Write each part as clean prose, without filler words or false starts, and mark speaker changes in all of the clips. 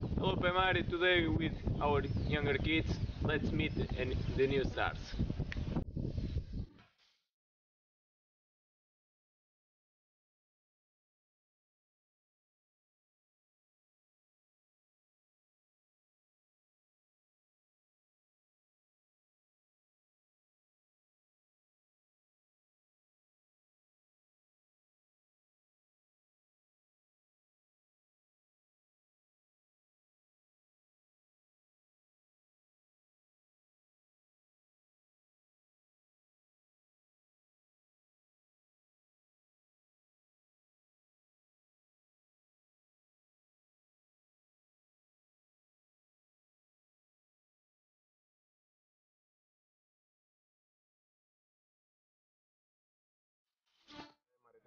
Speaker 1: Hello, Pemari. Today with our younger kids, let's meet the new stars.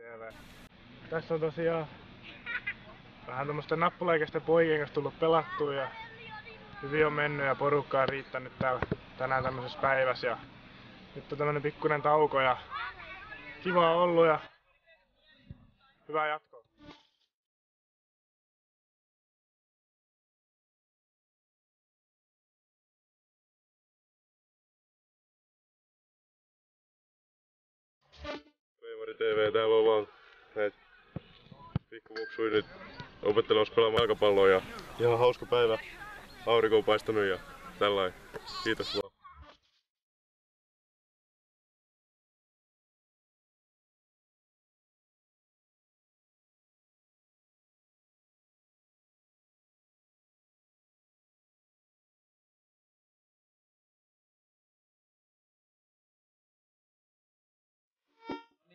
Speaker 2: TV. Tässä on tosiaan vähän tämmöstä nappulaikäistä poikien kanssa tullut pelattua ja hyvin on mennyt ja porukkaa on riittänyt täällä tänään tämmöisessä päivässä ja nyt on tämmönen pikkuinen tauko ja kiva on ollut ja hyvää jatkoa.
Speaker 3: Pemari TV, täällä on vaan näitä pikkumuksui nyt opettelemassa pelaamaan jalkapalloa ja ihan hauska päivä. Aurinko on paistanut ja tällainen. Kiitos vaan.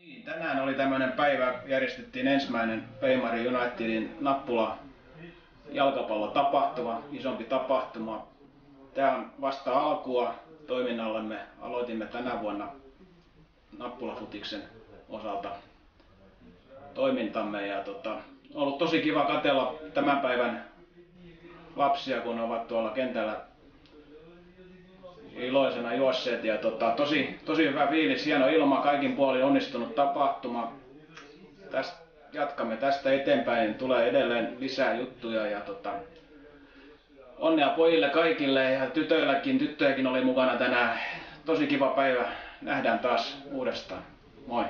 Speaker 4: Niin, tänään oli tämmöinen päivä, järjestettiin ensimmäinen Pemari Unitedin nappula jalkapallotapahtuma, isompi tapahtuma. Tämä on vasta alkua toiminnallemme. Aloitimme tänä vuonna nappulafutiksen osalta toimintamme ja on ollut tosi kiva katsella tämän päivän lapsia, kun ovat tuolla kentällä iloisena juosseet ja tosi hyvä fiilis, hieno ilma, kaikin puolin onnistunut tapahtuma. Jatkamme tästä eteenpäin, tulee edelleen lisää juttuja ja onnea pojille kaikille ja tyttöjäkin oli mukana tänään. Tosi kiva päivä, nähdään taas uudestaan. Moi!